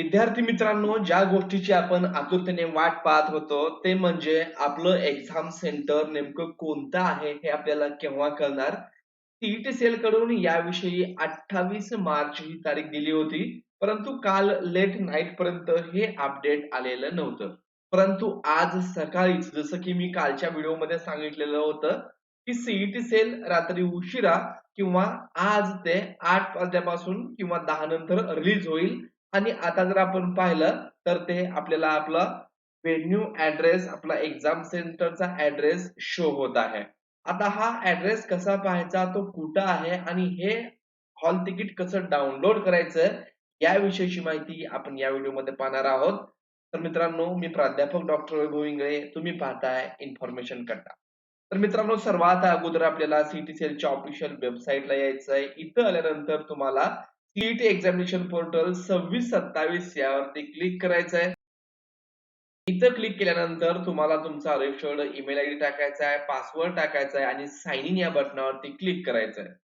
विद्यार्थी मित्रांनो, ज्या गोष्टीची आपण आतुरतेने वाट पाहत होतो, ते म्हणजे आपलं एक्झाम सेंटर नेमकं कोणतं आहे, हे आपल्याला केव्हा कळणार? सी सेल कडून याविषयी 28 मार्च ही तारीख दिली होती. परंतु काल लेट नाईट पर्यंत हे अपडेट आलेलं नव्हतं. परंतु आज सकाळीच जसं की मी कालच्या व्हिडिओमध्ये सांगितलेलं होतं, की सी सेल रात्री उशिरा किंवा आज ते 8 वाजल्यापासून किंवा 10 नंतर रिलीज होईल आणि आता जर आपण पाहिलं तर ते आपल्याला आपला व्हेन्यू ऍड्रेस आपला एक्झाम सेंटरचा ऍड्रेस शो होत आहे. आता हा ऍड्रेस कसा पाहायचा, तो कुठं आहे आणि हे हॉल तिकीट कसं डाउनलोड करायचं याविषयीची माहिती आपण या व्हिडिओमध्ये पाहणार आहोत. तर मित्रांनो, मी प्राध्यापक डॉक्टर वैभव इंगळे, तुम्ही पाहताय इन्फॉर्मेशन कट्टा. तर मित्रांनो, सर्वात अगोदर आपल्याला सीटीसीएलच्या ऑफिशियल वेबसाईटला यायचं आहे. इथं आल्यानंतर तुम्हाला सीईटी एक्झामिनेशन पोर्टल 26-27 यावरती क्लिक करायचं आहे. इथं क्लिक केल्यानंतर तुम्हाला तुमचा रजिस्टर्ड ईमेल आयडी टाकायचा आहे, पासवर्ड टाकायचा आहे आणि साइन इन या बटनावरती क्लिक करायचं आहे.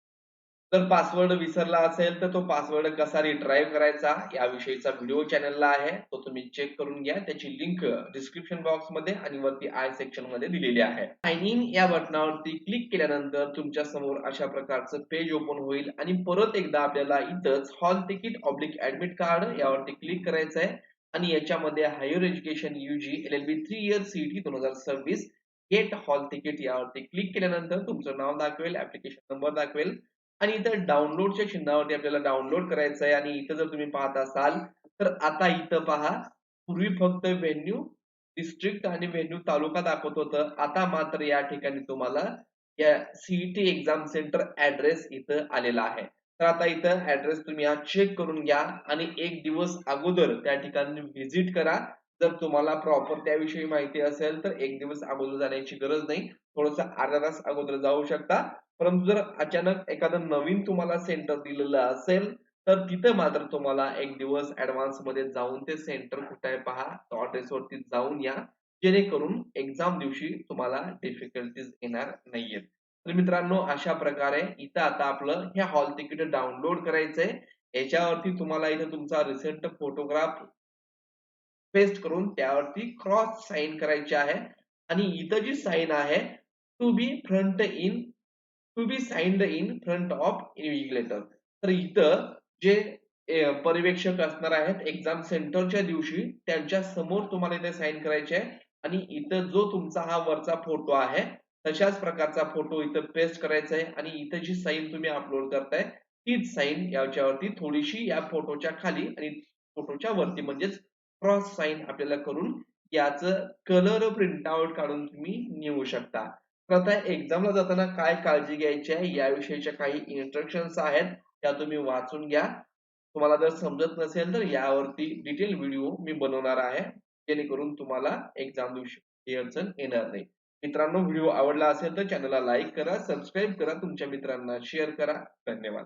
जर पासवर्ड विसरला असेल तर तो पासवर्ड कसा रिट्राईव्ह करायचा याविषयीचा व्हिडिओ चॅनलला आहे, तो तुम्ही चेक करून घ्या. त्याची लिंक डिस्क्रिप्शन बॉक्स मध्ये आणि वरती आय सेक्शन मध्ये दिलेली आहे. साइन इन या बटनावरती क्लिक केल्यानंतर तुमच्या समोर अशा प्रकारचं पेज ओपन होईल आणि परत एकदा आपल्याला इथंच hall ticket oblique admit card यावरती क्लिक करायचं आहे आणि याच्यामध्ये higher education UG LLB 3 year CET 2026 get hall ticket यावरती क्लिक केल्यानंतर तुमचं नाव दाखवेल, ऍप्लिकेशन नंबर दाखवेल आणि इथं डाउनलोडच्या चिन्हावरती आपल्याला डाउनलोड करायचं आहे. आणि इथं जर तुम्ही पाहत असाल तर आता इथं पहा, पूर्वी फक्त व्हेन्यू डिस्ट्रिक्ट आणि व्हेन्यू तालुका दाखवत होतं. आता मात्र या ठिकाणी तुम्हाला या सीईटी एक्झाम सेंटर ऍड्रेस इथं आलेला आहे. तर आता इथं ऍड्रेस तुम्ही हा चेक करून घ्या आणि एक दिवस अगोदर त्या ठिकाणी व्हिजिट करा. जर तुम्हाला प्रॉपर त्याविषयी माहिती असेल तर एक दिवस अगोदर जाण्याची गरज नाही, थोडस अर्धा तास अगोदर जाऊ शकता. परंतु जर अचानक एखादं नवीन तुम्हाला सेंटर दिलेलं असेल तर तिथं मात्र तुम्हाला एक दिवस ऍडव्हान्स मध्ये जाऊन ते सेंटर कुठे आहे पहा, ऍड्रेस वरती जाऊन या, जेणेकरून एक्झाम दिवशी तुम्हाला डिफिकल्टीज येणार नाहीयेत. तर मित्रांनो, अशा प्रकारे इथं आता आपलं हे हॉल तिकीट डाउनलोड करायचंय. याच्यावरती तुम्हाला इथं तुमचा रिसेंट फोटोग्राफ पेस्ट करून त्यावरती क्रॉस साइन करायची आहे आणि इथं जी साइन आहे, to be front in to be signed in front of invigilator. तर इथं जे पर्यवेक्षक असणार आहेत एक्झाम सेंटरच्या दिवशी, त्यांच्या समोर तुम्हाला इथे साइन करायचे आहे आणि इथं जो तुमचा हा वरचा फोटो आहे तशाच प्रकारचा फोटो इथं पेस्ट करायचा आहे आणि इथं जी साइन तुम्ही अपलोड करताय तीच साइन याच्यावरती थोडीशी या फोटोच्या खाली आणि फोटोच्या वरती म्हणजेच क्रॉस साइन आपल्याला करून याचं कलर प्रिंट आउट काढून तुम्ही नेऊ शकता. तर आता एक्झामला जाताना काय काळजी घ्यायची आहे याविषयीच्या काही इन्स्ट्रक्शन्स आहेत, त्या तुम्ही वाचून घ्या. तुम्हाला जर समजत नसेल तर यावरती डिटेल व्हिडिओ मी बनवणार आहे, जेणेकरून तुम्हाला एक्झाम दिवशी ही अडचण येणार नाही. मित्रांनो, व्हिडिओ आवडला असेल तर चॅनलला लाईक करा, सबस्क्राईब करा, तुमच्या मित्रांना शेअर करा. धन्यवाद.